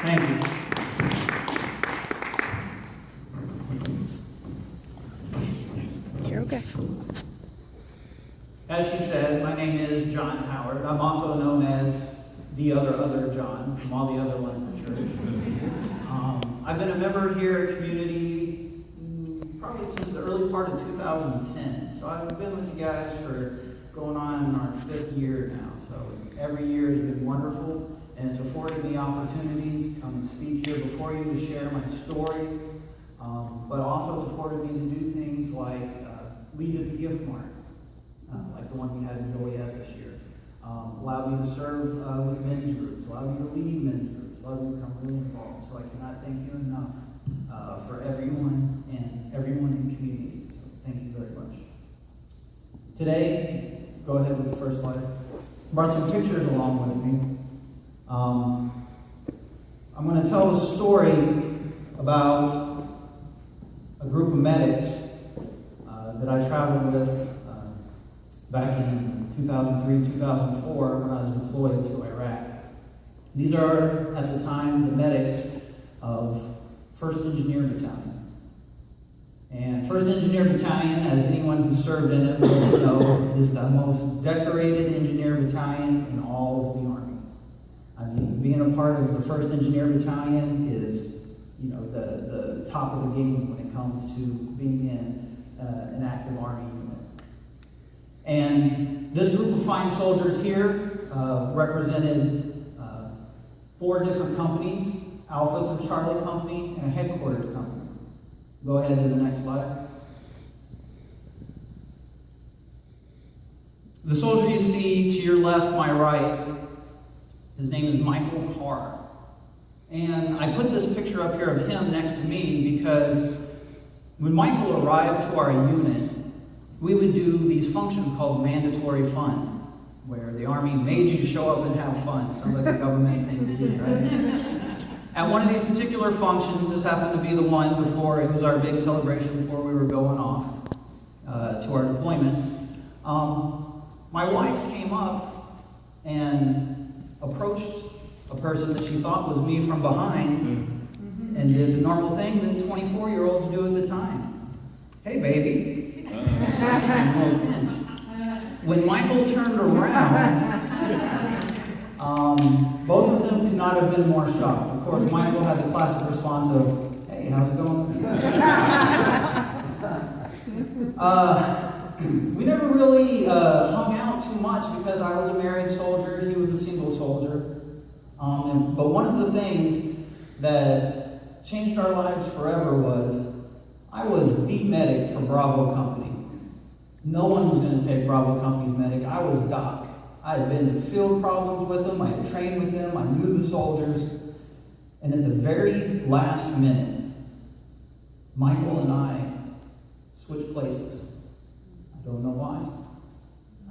Thank you. You're okay. As she said, my name is John Howard. I'm also known as the other John from all the other ones in church. I've been a member here at Community probably since the early part of 2010. So I've been with you guys for going on our 5th year now. So every year has been wonderful, and it's afforded me opportunities to come and speak here before you to share my story. But also it's afforded me to do things like lead at the gift mart, like the one we had in Joliet this year. Allowed me to serve with men's groups, allowed me to lead men's groups, allowed me to become really involved. So I cannot thank you enough for everyone and everyone in community. So thank you very much. Today, go ahead with the first slide. Brought some pictures along with me. I'm going to tell a story about a group of medics that I traveled with back in 2003, 2004 when I was deployed to Iraq. These are, at the time, the medics of 1st Engineer Battalion. And 1st Engineer Battalion, as anyone who served in it will know, is the most decorated engineer battalion in all of the Army. I mean, being a part of the 1st Engineer Battalion is, the top of the game when it comes to being in an active Army unit. And this group of fine soldiers here represented 4 different companies, Alpha through Charlie Company, and a headquarters company. Go ahead to the next slide. The soldier you see to your left, my right, his name is Michael Karr. And I put this picture up here of him next to me because when Michael arrived to our unit, we would do these functions called mandatory fun, where the Army made you show up and have fun. Sounds like a government thing to do, right? At one of these particular functions, this happened to be the one before, it was our big celebration before we were going off to our deployment. My wife came up and approached a person that she thought was me from behind and did the normal thing that 24-year-olds do at the time. Hey, baby. When Michael turned around, both of them could not have been more shocked. Of course, Michael had the classic response of, hey, how's it going? We never really hung out too much because I was a married soldier, he was a single soldier. But one of the things that changed our lives forever was I was the medic for Bravo Company. No one was going to take Bravo Company's medic. I was Doc. I had been in field problems with them. I had trained with them. I knew the soldiers. And at the very last minute, Michael and I switched places. I don't know why.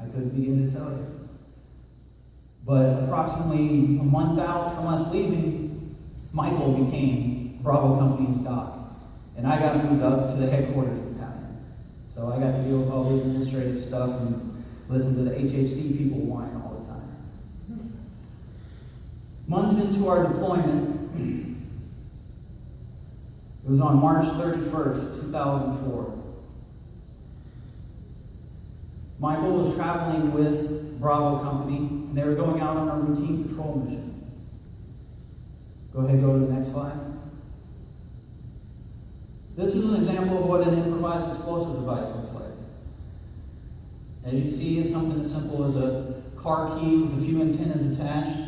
I couldn't begin to tell you. But approximately a month out from us leaving, Michael became Bravo Company's Doc. And I got moved up to the headquarters battalion. So I got to deal with all the administrative stuff and listen to the HHC people whine all the time. Months into our deployment, it was on March 31st, 2004. Michael was traveling with Bravo Company, and they were going out on a routine patrol mission. Go ahead, go to the next slide. This is an example of what an improvised explosive device looks like. As you see, it's something as simple as a car key with a few antennas attached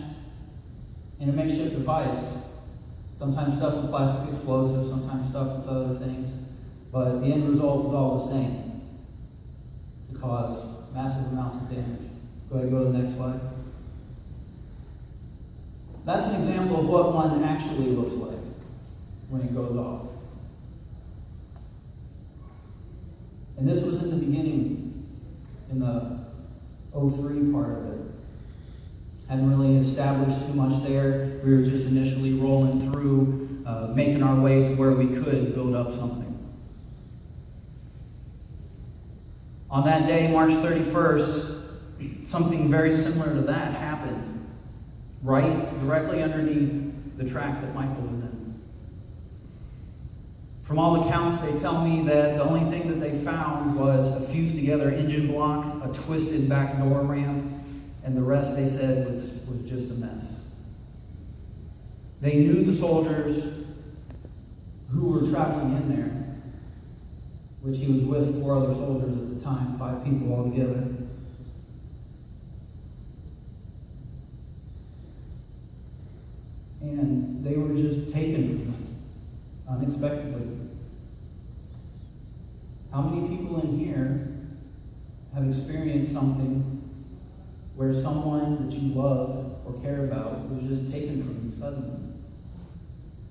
and a makeshift device. Sometimes stuff with plastic explosives, sometimes stuff with other things, but the end result was all the same, to cause massive amounts of damage. Go ahead and go to the next slide. That's an example of what one actually looks like when it goes off. And this was in the beginning, in the 03 part of it. Hadn't really established too much there. We were just initially rolling through, making our way to where we could build up something. On that day, March 31st, something very similar to that happened. right directly underneath the track that Michael was in. From all accounts, they tell me that the only thing that they found was a fused together engine block, a twisted back door ramp, and the rest, they said, was just a mess. They knew the soldiers who were traveling in there, which he was with 4 other soldiers at the time, 5 people altogether. And they were just taken from us unexpectedly. How many people in here have experienced something where someone that you love or care about was just taken from you suddenly,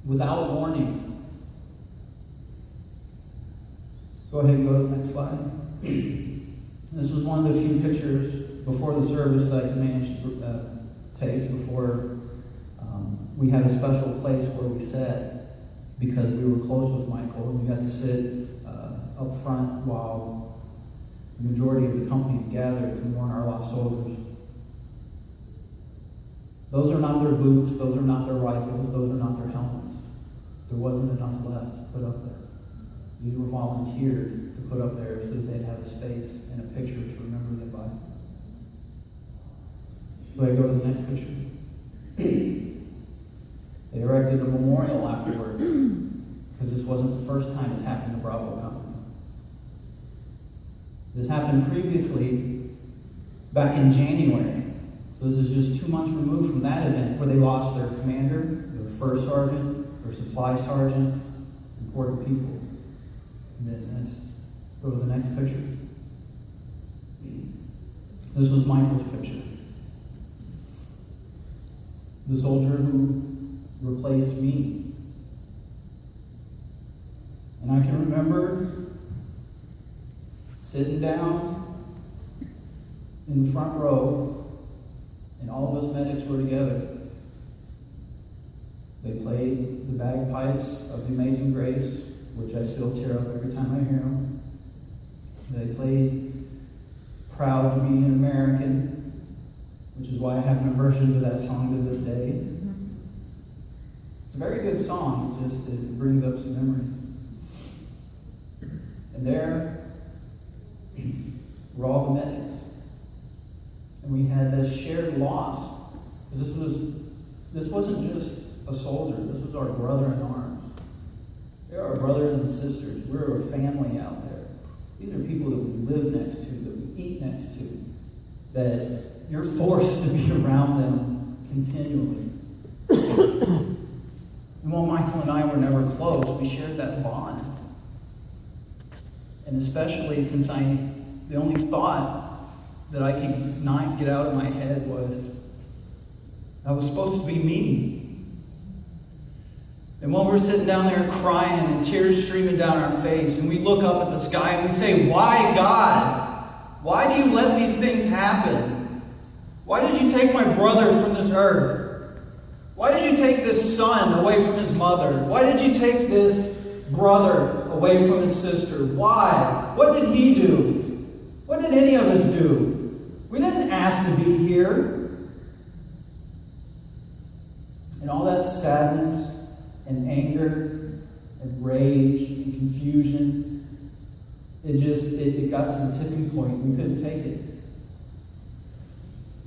without warning? Go ahead and go to the next slide. This was one of the few pictures before the service that I could manage to take before we had a special place where we sat, because we were close with Michael, and we got to sit up front while the majority of the companies gathered to mourn our lost soldiers. Those are not their boots, those are not their rifles, those are not their helmets. There wasn't enough left to put up there. These were volunteered to put up there so that they'd have a space and a picture to remember them by. Go ahead, go to the next picture. They erected a memorial afterward, because this wasn't the first time it's happened to Bravo Company. This happened previously back in January. So this is just 2 months removed from that event where they lost their commander, their first sergeant, their supply sergeant, important people. And then let's go to the next picture. This was Michael's picture. The soldier who replaced me. And I can remember sitting down in the front row, and all of us medics were together. They played the bagpipes of the Amazing Grace, which I still tear up every time I hear them. They played Proud to Be an American, which is why I have an aversion to that song to this day. It's a very good song, it brings up some memories. And there were all the medics. And we had this shared loss. This wasn't just a soldier, this was our brother in arms. They're our brothers and sisters. We're a family out there. These are people that we live next to, that we eat next to, that you're forced to be around them continually. And while Michael and I were never close, we shared that bond. And especially since the only thought that I could not get out of my head was, that was supposed to be me. And while we're sitting down there crying and tears streaming down our face, and we look up at the sky and we say, why, God? Why do you let these things happen? Why did you take my brother from this earth? Why did you take this son away from his mother? Why did you take this brother away from his sister? Why? What did he do? What did any of us do? We didn't ask to be here. And all that sadness and anger and rage and confusion, it got to the tipping point. We couldn't take it.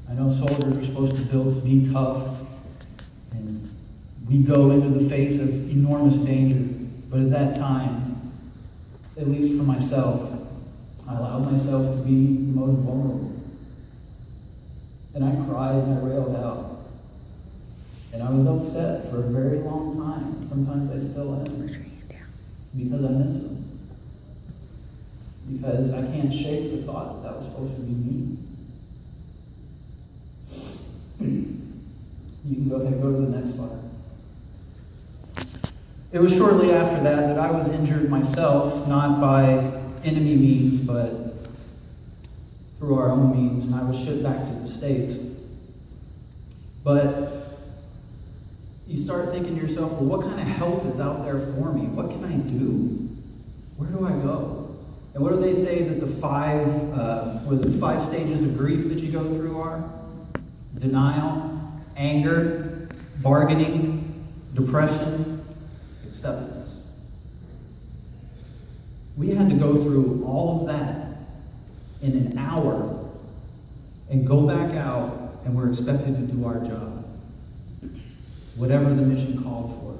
I know soldiers are supposed to build to be tough, and we go into the face of enormous danger. But at that time, at least for myself, I allowed myself to be the most vulnerable. And I cried and I railed out. And I was upset for a very long time. Sometimes I still am. Because I miss them. Because I can't shake the thought that was supposed to be me. You can go ahead and go to the next slide. It was shortly after that I was injured myself, not by enemy means, but through our own means, and I was shipped back to the States. But you start thinking to yourself, well, what kind of help is out there for me? What can I do? Where do I go? And what do they say that the five stages of grief that you go through are? Denial, anger, bargaining, depression, acceptance. We had to go through all of that in an hour and go back out, and we're expected to do our job. Whatever the mission called for.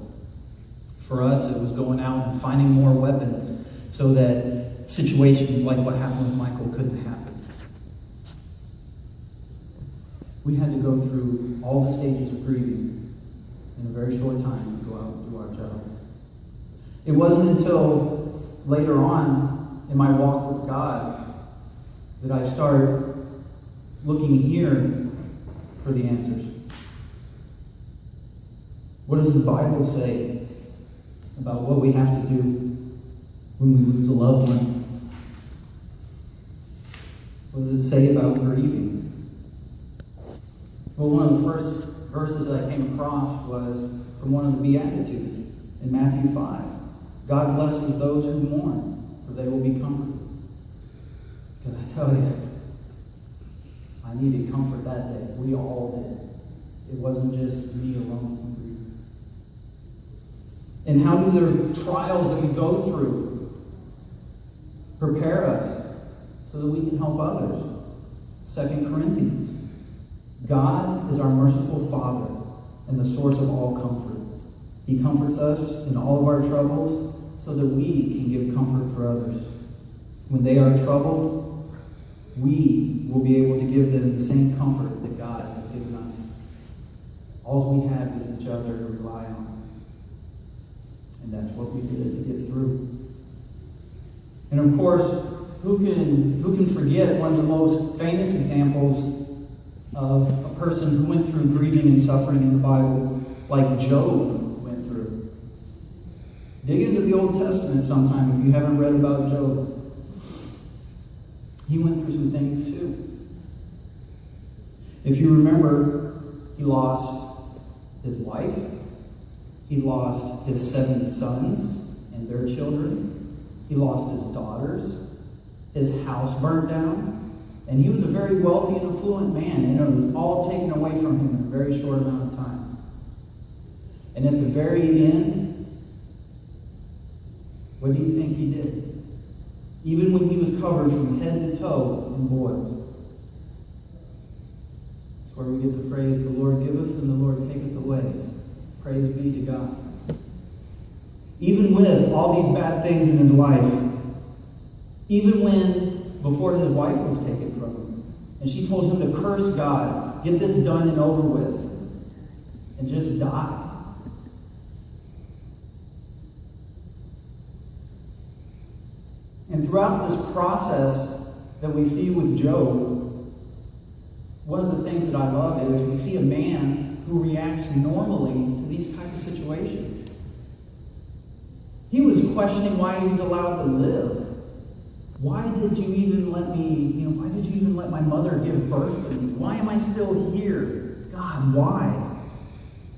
For us, it was going out and finding more weapons so that situations like what happened with Michael couldn't happen. We had to go through all the stages of grieving in a very short time to go out and do our job. It wasn't until later on in my walk with God that I start looking here for the answers. What does the Bible say about what we have to do when we lose a loved one? What does it say about grieving? Well, one of the first verses that I came across was from one of the Beatitudes in Matthew 5. God blesses those who mourn, for they will be comforted. Because I tell you, I needed comfort that day. We all did. It wasn't just me alone who grieved. And how do the trials that we go through prepare us so that we can help others? 2 Corinthians. God is our merciful Father and the source of all comfort. He comforts us in all of our troubles so that we can give comfort for others. When they are troubled, we will be able to give them the same comfort that God has given us. All we have is each other to rely on. And that's what we did to get through. And of course, who can forget one of the most famous examples of a person who went through grieving and suffering in the Bible, like Job went through. Dig into the Old Testament sometime if you haven't read about Job. He went through some things too. If you remember, he lost his wife, he lost his 7 sons and their children, he lost his daughters, his house burned down, and he was a very wealthy and affluent man, and it was all taken away from him in a very short amount of time. And at the very end, what do you think he did? Even when he was covered from head to toe in boils. That's where we get the phrase, the Lord giveth and the Lord taketh away. Praise be to God. Even with all these bad things in his life, even when before his wife was taken from him, and she told him to curse God, get this done and over with, and just die. And throughout this process that we see with Job, one of the things that I love is we see a man who reacts normally to these types of situations. He was questioning why he was allowed to live. Why did you even let me, why did you even let my mother give birth to me? Why am I still here? God, why?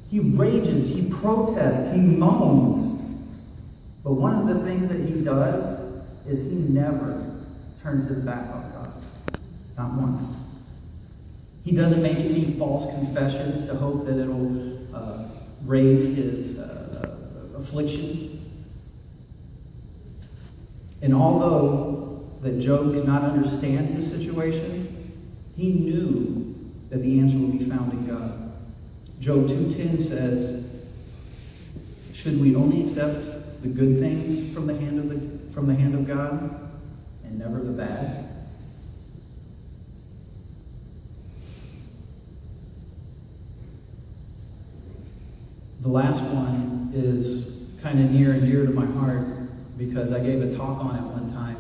He rages, he protests, he moans. But one of the things that he does is he never turns his back on God. Not once. He doesn't make any false confessions to hope that it'll raise his affliction. And although that Job could not understand his situation, he knew that the answer would be found in God. Job 2:10 says, should we only accept the good things from the hand of God and never the bad? The last one is kind of near and dear to my heart because I gave a talk on it one time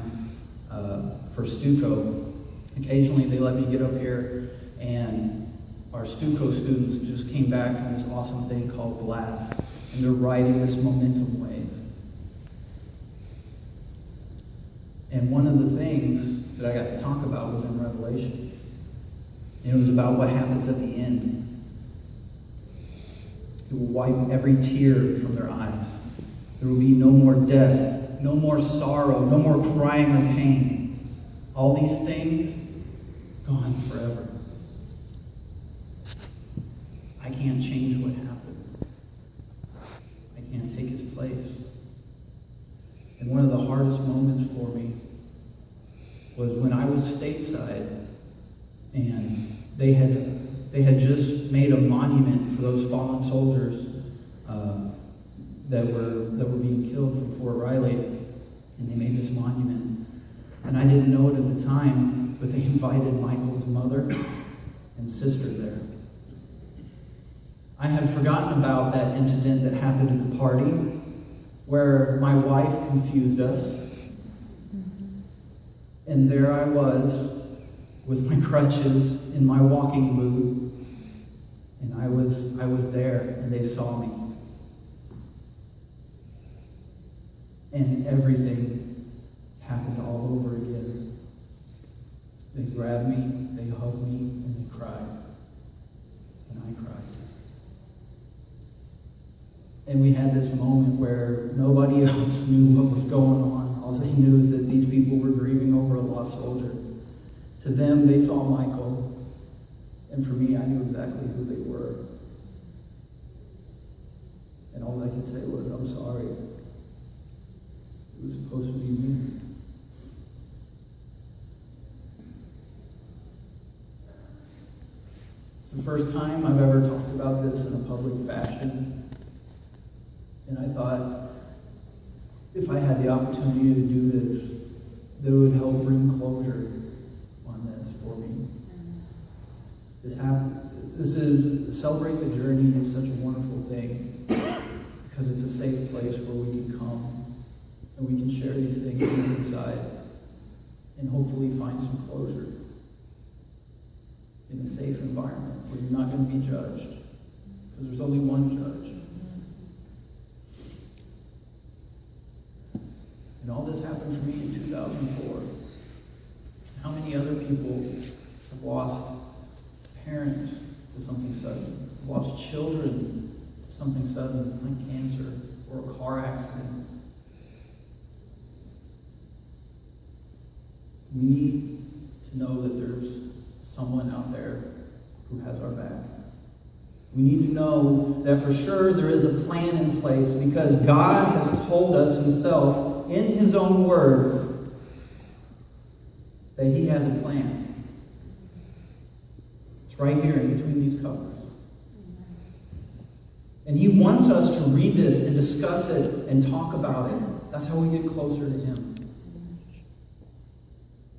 for Stuco. Occasionally they let me get up here, and our Stuco students just came back from this awesome thing called Blast, and they're riding this momentum wave. And one of the things that I got to talk about was in Revelation. And it was about what happens at the end. It will wipe every tear from their eyes. There will be no more death, no more sorrow, no more crying or pain. All these things gone forever. I I can't change what happened. I can't take his place. And one of the hardest moments for me was when I was stateside, and they had just made a monument for those fallen soldiers that were being killed from Fort Riley, and they made this monument. And I didn't know it at the time, but they invited Michael's mother and sister there. I had forgotten about that incident that happened at the party where my wife confused us. And there I was with my crutches in my walking boot, and I was there, and they saw me. And everything happened all over again. They grabbed me, they hugged me, and they cried. And I cried. And we had this moment where nobody else knew what was going on. All they knew is that these people were grieving over a lost soldier. To them, they saw Michael. And for me, I knew exactly who they were. And all I could say was, I'm sorry. It was supposed to be me. It's the first time I've ever talked about this in a public fashion. And I thought, if I had the opportunity to do this, that it would help bring closure on this for me. This is celebrate the journey is such a wonderful thing, because it's a safe place where we can come and we can share these things inside and hopefully find some closure in a safe environment where you're not going to be judged, because there's only one judge. And all this happened for me in 2004. How many other people have lost parents to something sudden, lost children to something sudden, like cancer or a car accident? We need to know that there's someone out there who has our back. We need to know that for sure there is a plan in place, because God has told us himself in his own words that he has a plan. It's right here in between these covers. And he wants us to read this and discuss it and talk about it. That's how we get closer to him.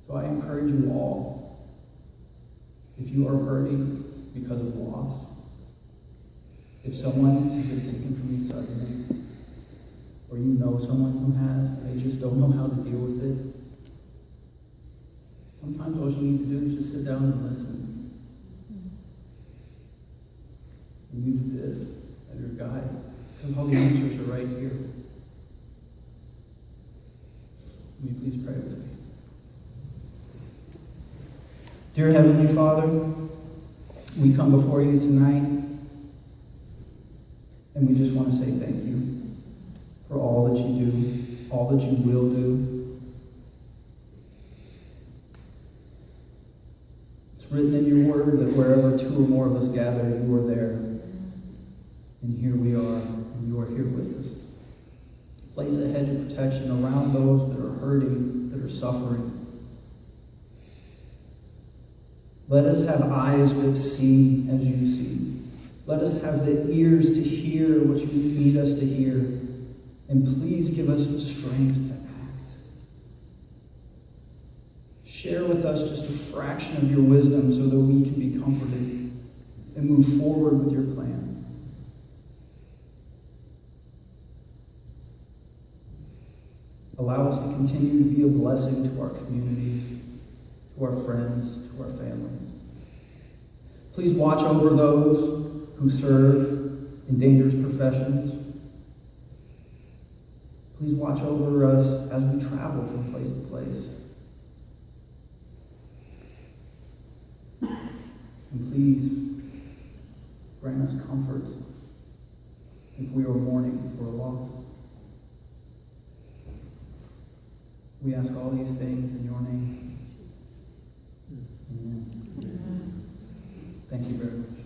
So I encourage you all, if you are hurting because of loss, if someone has been taken from you suddenly, or you know someone who has, and they just don't know how to deal with it, sometimes all you need to do is just sit down and listen. And use this as your guide, because all the answers are right here. Will you please pray with me? Dear Heavenly Father, we come before you tonight, and we just want to say thank you for all that you do, all that you will do. It's written in your word that wherever two or more of us gather, you are there. And here we are, and you are here with us. Place a hedge of protection around those that are hurting, that are suffering. Let us have eyes that see as you see. Let us have the ears to hear what you need us to hear. And please give us the strength to act. Share with us just a fraction of your wisdom so that we can be comforted and move forward with your plan. Allow us to continue to be a blessing to our communities, to our friends, to our families. Please watch over those who serve in dangerous professions. Please watch over us as we travel from place to place. And please grant us comfort if we are mourning for a loss. We ask all these things in your name. Amen. Thank you very much.